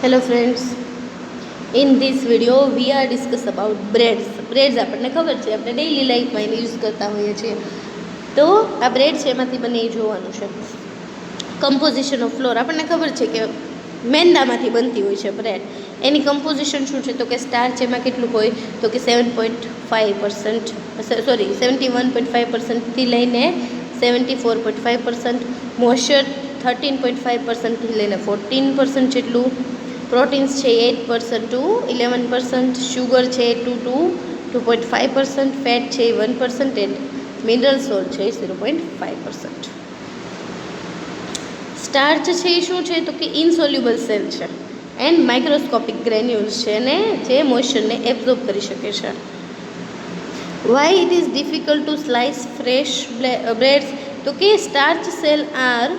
Hello friends, in this video we are discuss about breads. Breads આપણને ખબર છે, આપણે ડેઈલી લાઈફમાં એને યુઝ કરતા હોઈએ છીએ. તો આ બ્રેડ છે એમાંથી બને એ જોવાનું છે. કમ્પોઝિશન ઓફ ફ્લોર આપણને ખબર છે કે મેંદામાંથી બનતી હોય છે બ્રેડ. એની કમ્પોઝિશન શું છે તો કે સ્ટાર્ચ એમાં કેટલું હોય તો કે 7.5%, સોરી 71.5%થી લઈને 74.5%, મોઇસ્ચર 13.5%થી લઈને 14% જેટલું, પ્રોટીન્સ છે 8% ટુ 11%, શુગર છે 2 to 2.5%, ફેટ છે 1% એન્ડ મિનરલ સોલ્ટ છે 0.5%. સ્ટાર્ચ છે એ શું છે તો કે ઇનસોલ્યુબલ સેલ છે એન્ડ માઇક્રોસ્કોપિક ગ્રેન્યુલ્સ છે અને જે મોઇસ્ચરને એબ્ઝોર્બ કરી શકે છે. Why it is difficult to slice fresh breads તો કે starch cell are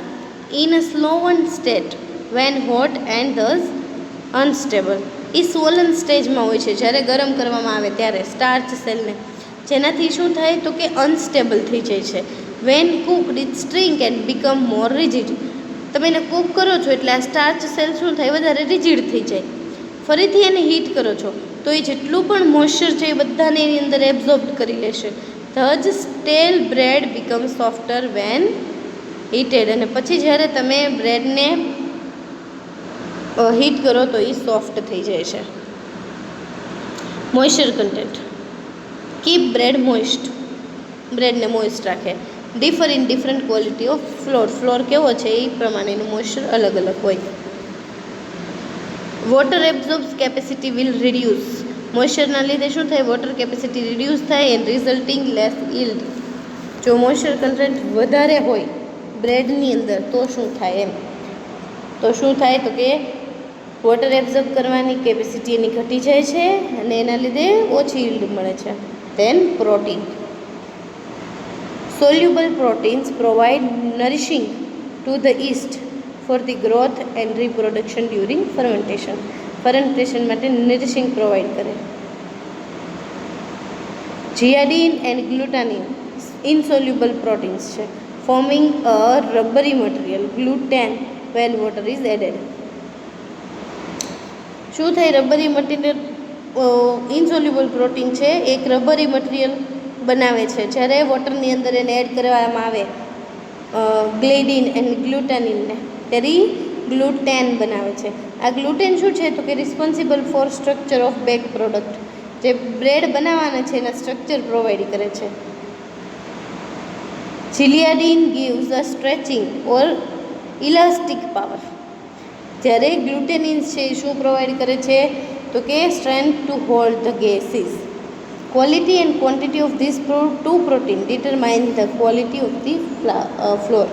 in a swollen state when hot and thus unstable. એ સ્વોલન સ્ટેજમાં હોય છે જ્યારે ગરમ કરવામાં આવે ત્યારે સ્ટાર્ચ સેલને, જેનાથી શું થાય તો કે અનસ્ટેબલ થઈ જાય છે. When cooked it shrink and become more rigid. તમે એને કૂક કરો છો એટલે આ સ્ટાર્ચ સેલ શું થાય વધારે રિજિડ થઈ જાય. ફરીથી એને હીટ કરો છો તો એ જેટલું પણ મોઇસ્ચર છે એ બધાને એની અંદર એબ્ઝોર્બ કરી લેશે. Thus stale bread become softer when heated. અને પછી જ્યારે તમે બ્રેડને હીટ કરો તો એ સોફ્ટ થઈ જાય છે. Moisture content keep bread moist. બ્રેડને મોઇસ્ટ રાખે. Differ in different quality of flour. Flour કેવો છે એ પ્રમાણેનું મોઇસ્ચર અલગ અલગ હોય. Water absorbs capacity will reduce. મોઇસ્ચરના લીધે શું થાય, વોટર કેપેસિટી રિડ્યુસ થાય એન્ડ રિઝલ્ટિંગ લેસ યીલ્ડ. જો મોઇસ્ચર કન્ટેન્ટ વધારે હોય બ્રેડની અંદર તો શું થાય એમ, તો શું થાય તો કે વોટર એબ્ઝોર્બ કરવાની કેપેસિટી એની ઘટી જાય છે અને એના લીધે ઓછી યીલ્ડ મળે છે. Then protein. Soluble proteins provide nourishing to the yeast for the growth and reproduction during fermentation. Fermentation માટે નરિશિંગ પ્રોવાઈડ કરે. Gliadin and glutenin insoluble proteins છે, forming a rubbery material gluten when water is added. શું થાય, રબરી material ઇનસોલ્યુબલ protein છે, એક રબરી material બનાવે છે જ્યારે વોટરની અંદર એને એડ કરવામાં આવે ગ્લિડીન એન્ડ ગ્લુટાનિનને, ત્યારે ગ્લુટેન બનાવે છે. આ ગ્લુટેન શું છે તો કે responsible four structure of back product. જે બ્રેડ બનાવવાના છે એના સ્ટ્રક્ચર પ્રોવાઈડ કરે છે. જીલિયાડીન ગીવ્સ અ સ્ટ્રેચિંગ ઓર ઇલાસ્ટિક પાવર. જ્યારે ગ્લુટેનિન્સ છે એ શું પ્રોવાઈડ કરે છે તો કે strength to hold the gases. Quality and quantity of these two protein determine the quality of the flour.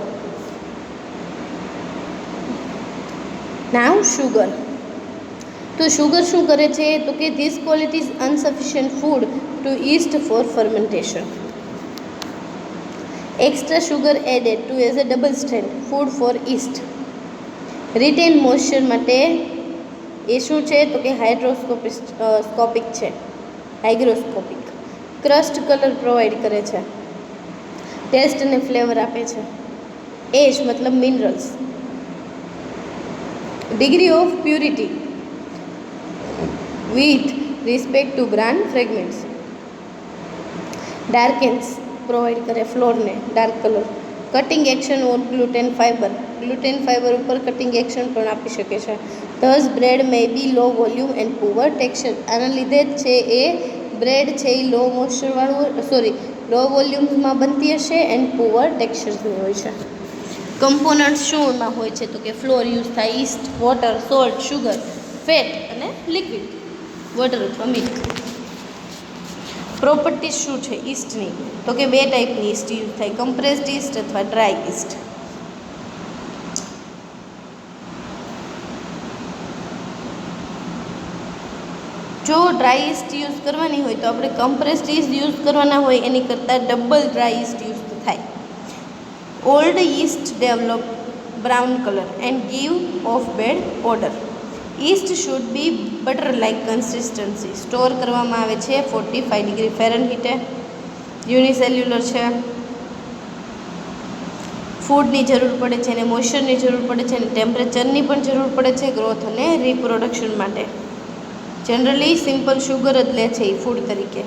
Now sugar. તો શુગર શું કરે છે તો કે this quality is insufficient food to yeast for fermentation. Extra sugar added to as a double strand food for yeast. Retain moisture માટે એ શું છે તો કે હાઇડ્રોસ્કોપિક છે, હાઇગ્રોસ્કોપિક. ક્રસ્ટ કલર પ્રોવાઈડ કરે છે, ટેસ્ટ અને ફ્લેવર આપે છે. એશ મતલબ minerals. Degree of purity with respect to bran fragments. Darkens provide કરે ફ્લોરને dark colour. Cutting action on gluten fibre. Gluten fibre ઉપર કટિંગ એક્શન પણ આપી શકે છે. Thus bread may be low volume and poor texture. આના લીધે જ છે એ બ્રેડ છે એ લો મોઇસ્ચરવાળું લો વોલ્યુમ્સમાં બનતી હશે એન્ડ પુઅર ટેક્સચરની હોય છે. કમ્પોનન્ટ્સ શું એમાં હોય છે તો કે ફ્લોર યુઝ થાય, East, water, salt, sugar, fat અને લિક્વિડ વોટર અથવા મિલ્ક. પ્રોપર્ટીઝ શું છે ઈસ્ટની તો કે બે ટાઈપની ઈસ્ટ યુઝ થાય, કમ્પ્રેસ્ડ ઈસ્ટ અથવા ડ્રાય ઈસ્ટ. જો ડ્રાય ઈસ્ટ યુઝ કરવાની હોય તો આપણે કમ્પ્રેસ્ડ ઈસ્ટ યુઝ કરવાના હોય એની કરતાં ડબલ ડ્રાય ઈસ્ટ યુઝ થાય. Old yeast develop brown colour and give off bad odour. Yeast should be butter like consistency. Store કરવામાં આવે છે 45 ડિગ્રી ફેરનહીટે. યુનિસેલ્યુલર છે. ફૂડની જરૂર પડે છે, અને મોઇશ્ચરની જરૂર પડે છે, અને ટેમ્પરેચરની પણ જરૂર પડે છે ગ્રોથ અને રિપ્રોડક્શન માટે. જનરલી સિમ્પલ શુગર જ લે છે એ ફૂડ તરીકે.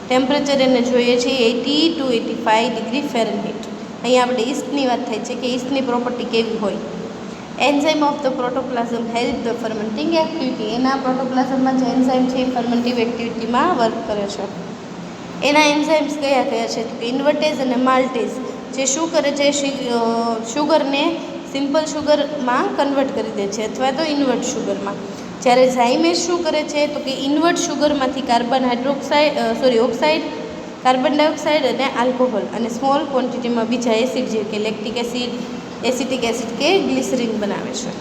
ટેમ્પરેચર એને જોઈએ છે 80 to 85 ડિગ્રી ફેરનહીટ. અહીંયા આપણે ઈસ્ટની વાત થાય છે કે ઈસ્ટની પ્રોપર્ટી કેવી હોય. Enzyme of the protoplasm help the fermenting activity. એના પ્રોટોપ્લાઝમમાં જે એન્ઝાઇમ છે એ ફર્મેન્ટિવ એક્ટિવિટીમાં વર્ક કરે છે. એના એન્ઝાઇમ્સ કયા કયા છે? તો કે ઇન્વર્ટેઝ અને માલ્ટેઝ. જે શું કરે છે? શુગરને સિમ્પલ શુગરમાં કન્વર્ટ કરી દે છે, અથવા તો ઇન્વર્ટ શુગરમાં. જ્યારે ઝાઇમેસ શું કરે છે? તો કે ઇન્વર્ટ શુગરમાંથી ઓક્સાઇડ, કાર્બન ડાયોક્સાઇડ અને આલ્કોહોલ અને સ્મોલ ક્વોન્ટિટીમાં બીજા એસિડ જેવી કે લેક્ટિક એસિડ, એસિટિક એસિડ કે ગ્લિસરીન બનાવે છે.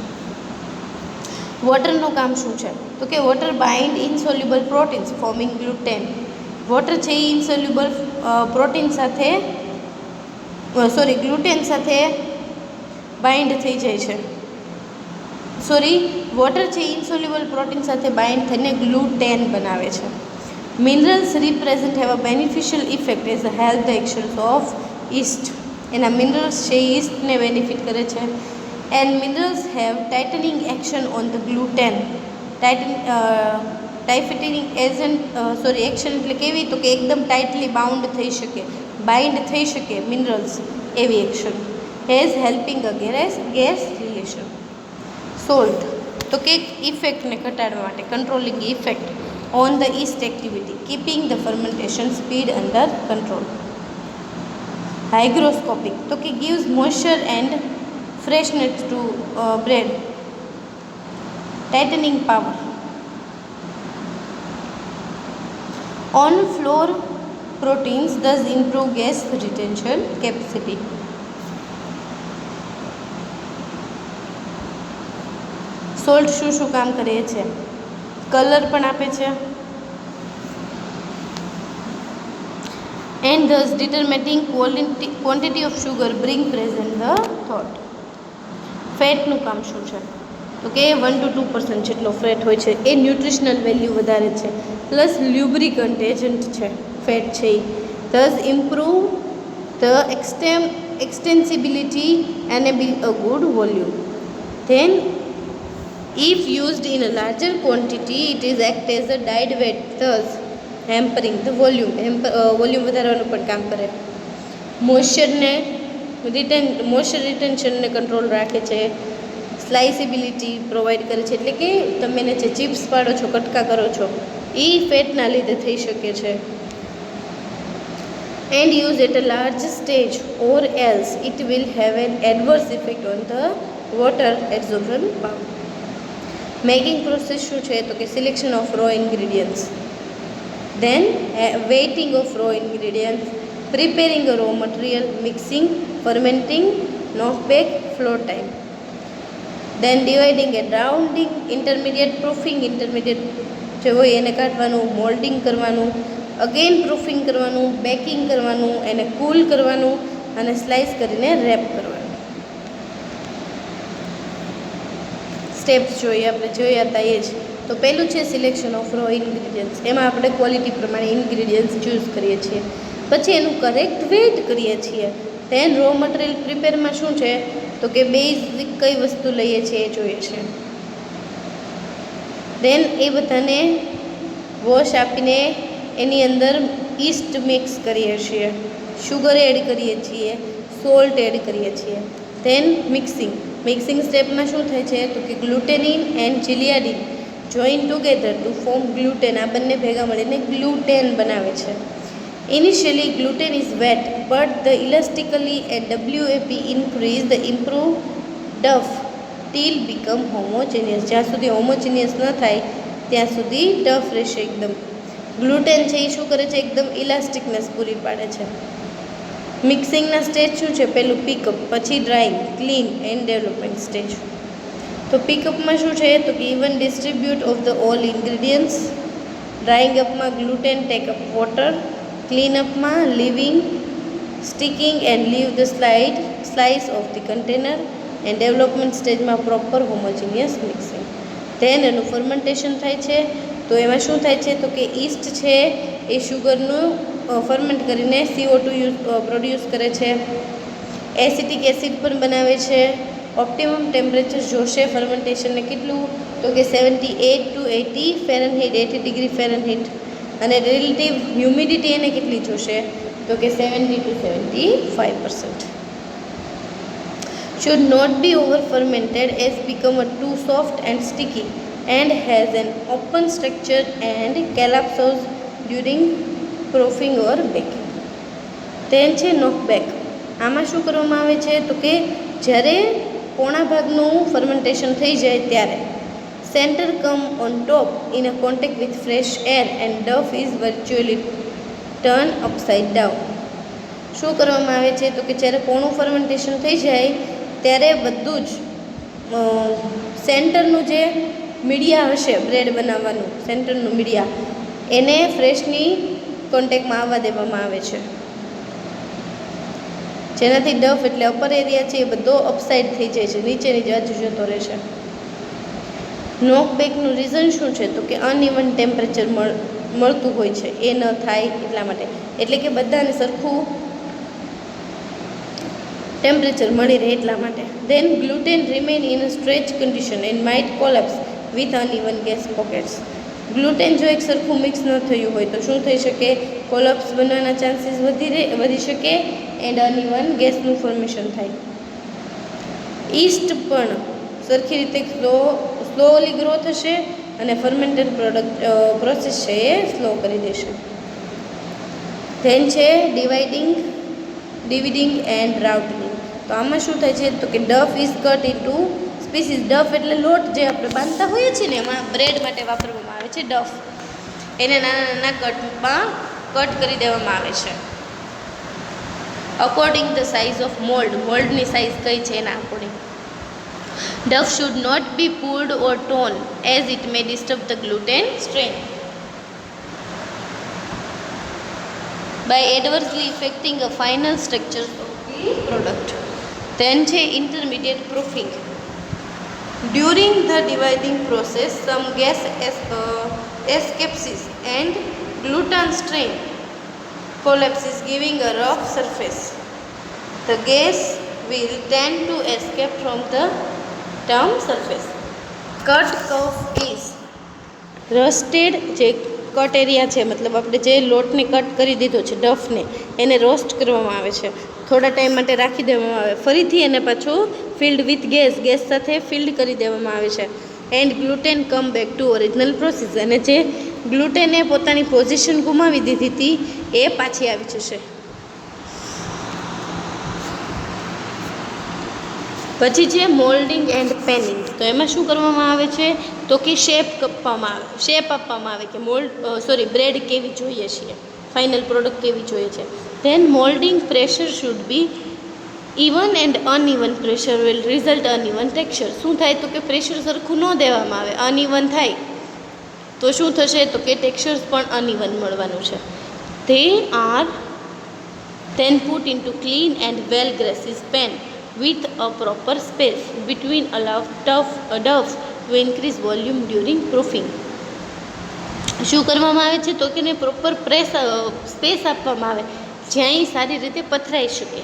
વોટરનું કામ શું છે? તો કે water bind ઇનસોલ્યુબલ proteins forming gluten. Water છે એ ઇનસોલ્યુબલ પ્રોટીન સાથે ગ્લુટેન સાથે બાઇન્ડ થઈ જાય છે. વોટર છે ઇનસોલ્યુબલ પ્રોટીન સાથે બાઇન્ડ થઈને ગ્લુટેન બનાવે છે. Minerals represent have a beneficial effect as a help the actions of yeast. એના મિનરલ્સ છે એ ઈસ્ટને બેનિફિટ કરે છે. And minerals have tightening action on the gluten. Tightening action એટલે કેવી? તો કે એકદમ ટાઇટલી બાઉન્ડ થઈ શકે, બાઇન્ડ થઈ શકે મિનરલ્સ, એવી action. Has helping against gas relation. Salt તો કે ઇફેક્ટને ઘટાડવા માટે, controlling effect on the yeast activity, keeping the fermentation speed under control. Hygroscopic તો કે gives moisture and freshness to bread. tightening power on flour proteins thus improve gas retention capacity. Salt શું શું કામ કરે છે? કલર પણ આપે છે, and thus determining quantity of sugar bring present the thought. ફેટનું કામ શું છે? તો કે 1 to 2% જેટલો ફેટ હોય છે, એ ન્યુટ્રિશનલ વેલ્યુ વધારે છે, પ્લસ લ્યુબ્રિકન્ટ એજન્ટ છે ફેટ છે એ. thus improve the extensibility and a good volume. then if used in a larger quantity it is act as a dyed weight, thus hampering the volume. Volume વધારવાનું પણ કામ કરે. Moisture રિટેન્શનને control રાખે છે. સ્લાઇસિબિલિટી provide કરે છે, એટલે કે તમે એને જે ચિપ્સ પાડો છો, કટકા કરો છો, એ ફેટના લીધે થઈ શકે છે. And use at a large stage or else it will have an adverse effect on the water absorption power. Making process શું છે? તો કે selection of raw ingredients, then weighting of raw ingredients, preparing a raw material, mixing, fermenting, knockback, flow time. then dividing and rounding, intermediate proofing, intermediate જે હોય એને કાઢવાનું, moulding કરવાનું, again proofing કરવાનું, બેકિંગ કરવાનું, એને કૂલ કરવાનું અને સ્લાઇસ કરીને રેપ કરવાનું. સ્ટેપ્સ જોઈએ આપણે જોયા હતા એ જ. તો પહેલું છે સિલેક્શન ઓફ રો ઇન્ગ્રીડિયન્ટ્સ. એમાં આપણે ક્વોલિટી પ્રમાણે ઇન્ગ્રીડિયન્ટ્સ ચૂઝ કરીએ છીએ, પછી એનું કરેક્ટ વેઇટ કરીએ છીએ. ધેન રો મટીરિયલ પ્રિપેરમાં શું છે? તો કે બેઝિક કઈ વસ્તુ લઈએ છીએ એ જોઈએ છે. ધેન એ બધાને વોશ આપીને એની અંદર ઈસ્ટ મિક્સ કરીએ છીએ, શુગર એડ કરીએ છીએ, સોલ્ટ એડ કરીએ છીએ. ધેન મિક્સિંગ સ્ટેપમાં શું થાય છે? તો કે glutenin and gliadin join together to form gluten. આ બંને ભેગા મળીને ગ્લુટેન બનાવે છે. Initially gluten is wet but the elastically at WAP increase the improve dough till become homogeneous. જ્યાં સુધી હોમોજીનિયસ ન થાય ત્યાં સુધી ટફ રહેશે એકદમ. ગ્લુટેન છે એ શું કરે છે? એકદમ ઇલાસ્ટિકનેસ પૂરી પાડે છે. મિક્સિંગના સ્ટેજ શું છે? પહેલું પિકઅપ, પછી drying, clean and development stage. તો પિકઅપમાં શું છે? તો કે even distribute of the all ingredients. Drying અપમાં gluten take up water. Clean અપમાં leaving, sticking and leave the slice of the container. And development સ્ટેજમાં પ્રોપર હોમોજીનિયસ મિક્સિંગ. ધેન એનું ફર્મેન્ટેશન થાય છે. તો એમાં શું થાય છે? તો કે ઈસ્ટ છે એ શુગરનું ફર્મેન્ટ કરીને CO2 પ્રોડ્યુસ કરે છે. એસિટિક એસિડ પણ બનાવે છે. ઓપ્ટિમમ ટેમ્પરેચર જોશે ફર્મેન્ટેશનને કેટલું, તો કે 78 to 80 ફેરનહીટ, 80 ડિગ્રી ફેરનહીટ. અને રિલેટિવ હ્યુમિડિટી એને કેટલી જોશે, તો કે 70 to 75%. Should not be over fermented as become a too soft and sticky and has an open structure and collapses during proofing or baking. then છે knockback. આમાં શું કરવામાં આવે છે, તો કે જ્યારે પોણા ભાગનું ફર્મેન્ટેશન થઈ જાય ત્યારે center come on top in a contact with fresh air and dough is virtually turned upside down. શું કરવામાં આવે છે, તો કે જ્યારે પોણું ફર્મેન્ટેશન થઈ જાય ત્યારે બધું જ સેન્ટરનું જે મીડિયા હશે બ્રેડ બનાવવાનું, સેન્ટરનું મીડિયા એને ફ્રેશની કોન્ટેક્ટમાં આવવા દેવામાં આવે છે, જેનાથી ડફ એટલે અપર એરિયા છે એ બધો અપસાઇડ થઈ જાય છે, નીચેની બાજુ જતો રહેશે. નોકબેકનું રીઝન શું છે, તો કે અનઇવન ટેમ્પરેચર મળતું હોય છે, એ ન થાય એટલા માટે. એટલે કે બધાને સરખું ટેમ્પરેચર મળી રહે એટલા માટે. Then gluten remain in a stretch condition and might collapse with uneven gas pockets. Gluten જો એક સરખું મિક્સ ન થયું હોય તો શું થઈ શકે, કોલેપ્સ બનવાના ચાન્સીસ વધી શકે એન્ડ અનઇવન ગેસનું ફોર્મેશન થાય. ઈસ્ટ પણ સરખી રીતે સ્લોલી ગ્રો થશે અને ફર્મેન્ટેડ પ્રોસેસ છે એ સ્લો કરી દેશે. ધેન છે ડિવિડિંગ એન્ડ રાઉટિંગ. તો આમાં શું થાય છે, તો કે ડફ ઇઝ કટ ઇન્ટુ સ્પીસીસ. ડફ એટલે લોટ જે આપણે બાંધતા હોઈએ છીએ ને, એમાં બ્રેડ માટે વાપરવામાં આવે છે ડફ. એને નાના નાના કટમાં કટ કરી દેવામાં આવે છે according the size of mould. મોલ્ડની સાઇઝ કઈ છે એના according. Duff should not be pulled or torn as it may disturb the gluten strain by adversely affecting the final structures of the product. Then છે intermediate proofing. During the dividing process, some gas escapes and gluten strain collapses, giving a rough surface. The gas will tend to escape from the term surface. Cut curve is roasted. જે cut area છે, મતલબ આપણે જે લોટને cut કરી દીધો છે ડફને, એને રોસ્ટ કરવામાં આવે છે, થોડા ટાઈમ માટે રાખી દેવામાં આવે, ફરીથી એને પાછું ફિલ્ડ વિથ ગેસ સાથે ફિલ્ડ કરી દેવામાં આવે છે. And gluten come back to original process. અને જે ગ્લુટેને પોતાની પોઝિશન ગુમાવી દીધી હતી એ પાછી આવી જશે. પછી છે મોલ્ડિંગ એન્ડ પેનિંગ. તો એમાં શું કરવામાં આવે છે, તો કે શેપ આપવામાં આવે કે બ્રેડ કેવી જોઈએ છીએ, ફાઇનલ પ્રોડક્ટ કેવી જોઈએ છે. Then moulding pressure should be even and uneven pressure will result uneven texture. શું થાય, તો કે પ્રેશર સરખું ન દેવામાં આવે, અનઇવન થાય તો શું થશે, તો કે ટેક્સચર્સ પણ અનઇવન મળવાનું છે. They are then put into clean and well greased pan with a proper space between allow doves to increase volume during proofing. શું કરવામાં આવે છે, તો કે એને પ્રોપર સ્પેસ આપવામાં આવે જ્યાં એ સારી રીતે પથરાઈ શકે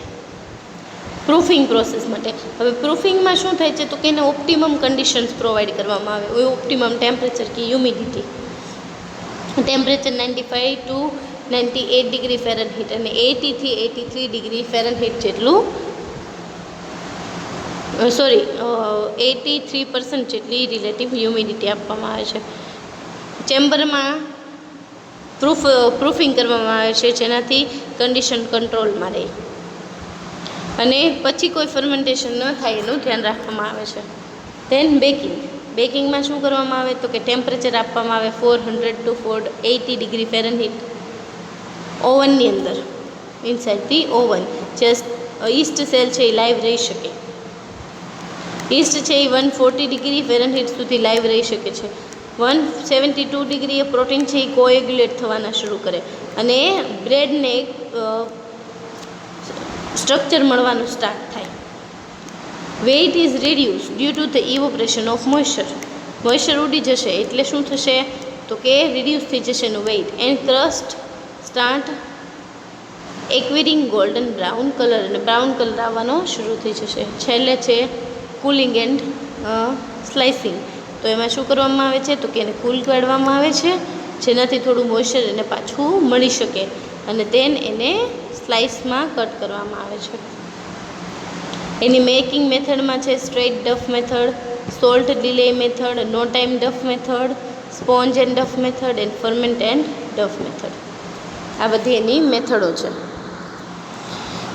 પ્રૂફિંગ પ્રોસેસ માટે. હવે પ્રૂફિંગમાં શું થાય છે, તો કે એને ઓપ્ટિમમ કન્ડિશન્સ પ્રોવાઈડ કરવામાં આવે. ઓપ્ટિમમ ટેમ્પરેચર કે humidity temperature 95 to 98 degree Fahrenheit અને 80 થી 83 ડિગ્રી ફેરનહીટ જેટલું 83% જેટલી રિલેટિવ હ્યુમિડિટી આપવામાં આવે છે. ચેમ્બરમાં પ્રૂફિંગ કરવામાં આવે છે જેનાથી કન્ડિશન કંટ્રોલમાં રહે અને પછી કોઈ ફર્મેન્ટેશન ન થાય એનું ધ્યાન રાખવામાં આવે છે. ધેન બેકિંગમાં શું કરવામાં આવે, તો કે ટેમ્પરેચર આપવામાં આવે 400 to 480 ડિગ્રી ફેરનહીટ ઓવનની અંદર, ઇનસાઇડ ધી ઓવન. જે ઈસ્ટ સેલ છે એ લાઈવ રહી શકે. ઈસ્ટ છે એ 140 ડિગ્રી ફેરનહીટ સુધી લાઈવ રહી શકે છે. 172 ડિગ્રીએ પ્રોટીન છે એ કોએગ્યુલેટ થવાના શરૂ કરે અને બ્રેડને એક સ્ટ્રક્ચર મળવાનું સ્ટાર્ટ થાય. Weight is reduce due to the evaporation of moisture ઉડી જશે એટલે શું થશે, તો કે રિડ્યુસ થઈ જશે એનું weight. And crust start acquiring golden brown colour, અને બ્રાઉન કલર આવવાનો શરૂ થઈ જશે. છેલ્લે છે કુલિંગ એન્ડ સ્લાઇસિંગ. તો એમાં શું કરવામાં આવે છે તો કે એને કૂલ કાઢવામાં આવે છે, જેનાથી થોડું મોઇશ્ચર એને પાછું મળી શકે, અને દેન એને સ્લાઇસમાં કટ કરવામાં આવે છે. એની મેકિંગ મેથડમાં છે straight dough method, salt delay method, no time dough method, sponge and dough method and ferment and dough method. આ બધી એની મેથડો છે.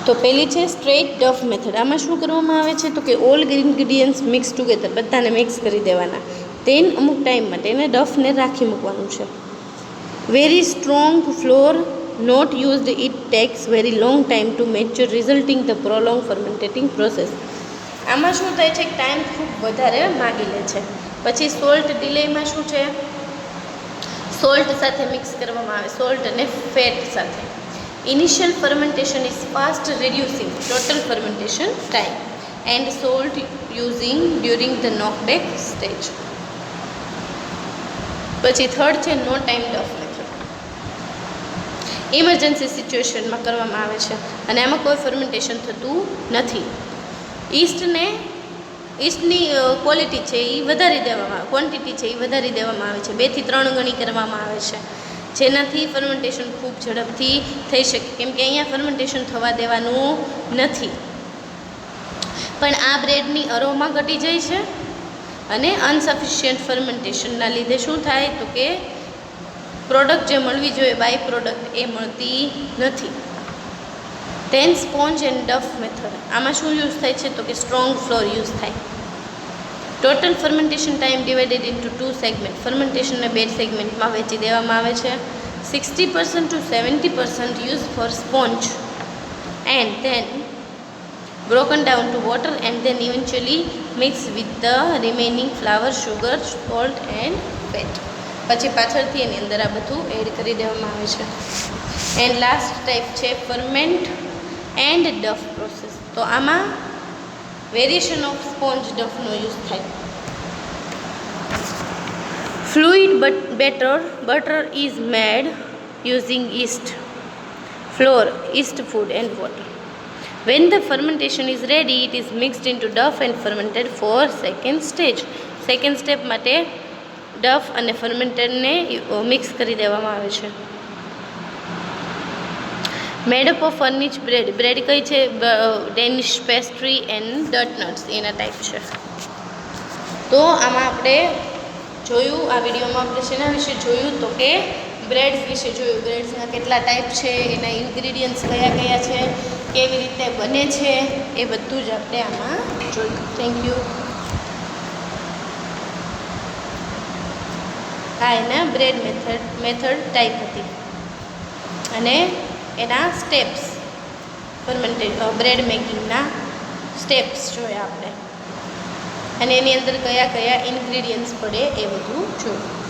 તો પહેલી છે સ્ટ્રેટ ડફ મેથડ. આમાં શું કરવામાં આવે છે તો કે ઓલ ઇન્ગ્રીડિયન્ટ્સ મિક્સ ટુગેધર, બધાને મિક્સ કરી દેવાના. તેન અમુક ટાઈમ માટે એને ડફને રાખી મૂકવાનું છે. Very strong flour not used, it takes very long time to mature resulting the prolong fermentating process. આમાં શું થાય છે, ટાઈમ ખૂબ વધારે માગી લે છે. પછી સોલ્ટ ડિલેમાં શું છે, સોલ્ટ સાથે મિક્સ કરવામાં આવે, સોલ્ટ અને ફેટ સાથે. Initial fermentation is fast reducing total fermentation time and salt using during the knockback stage. પછી થર્ડ છે no time dough method. Emergency સિચ્યુએશનમાં કરવામાં આવે છે, અને આમાં કોઈ ફર્મેન્ટેશન થતું નથી. ઈસ્ટની ક્વોલિટી છે એ વધારી દેવામાં, ક્વોન્ટિટી છે એ વધારી દેવામાં આવે છે, 2 થી 3 ગણી કરવામાં આવે છે, જેનાથી ફર્મેન્ટેશન ખૂબ ઝડપથી થઈ શકે. કેમ કે અહીંયા ફર્મેન્ટેશન થવા દેવાનું નથી. પણ આ બ્રેડની અરોમા ઘટી જાય છે, અને અનસફિશિયન્ટ ફર્મેન્ટેશનના લીધે શું થાય તો કે પ્રોડક્ટ જે મળવી જોઈએ બાય પ્રોડક્ટ એ મળતી નથી. Then sponge and dough method. આમાં શું યુઝ થાય છે તો કે સ્ટ્રોંગ ફ્લોર યુઝ થાય. Total fermentation time divided into 2 segment. ફર્મેન્ટેશનને 2 સેગમેન્ટમાં વહેંચી દેવામાં આવે છે. 60% to 70% use for sponge and then broken down to water and then eventually mixed with the remaining flour, sugar, salt and fat. પછી પાછળથી એની અંદર આ બધું એડ કરી દેવામાં આવે છે. એન્ડ લાસ્ટ ટાઈપ છે ફર્મેન્ટ એન્ડ ડફ પ્રોસેસ. તો આમાં વેરિએશન ઓફ સ્પોન્જ ડફનો યુઝ થાય. Fluid butter is made using yeast, flour, yeast food and water. When the fermentation is ready, it is mixed into duff and fermented for second stage. Second step માટે ડફ અને ફર્મેન્ટેડને mix કરી દેવામાં આવે છે. મેડઅપ of ફર્નિચ bread. Bread કઈ છે, Danish pastry and ડટ nuts એના type છે. તો આમાં આપણે જોયું, આ વિડીયોમાં આપણે શેના વિશે જોયું તો કે બ્રેડ્સ વિશે જોયું. બ્રેડ્સના કેટલા ટાઈપ છે, એના ઇન્ગ્રીડિયન્ટ્સ કયા કયા છે, કેવી રીતે બને છે, એ બધું જ આપણે આમાં જોયું. Thank you. આ એના બ્રેડ મેથડ ટાઈપ હતી, અને એના સ્ટેપ્સ, બ્રેડ મેકિંગના સ્ટેપ્સ જોયા આપણે, અને એની અંદર કયા કયા ઇન્ગ્રીડિયન્ટ્સ પડે એ બધું જોયું.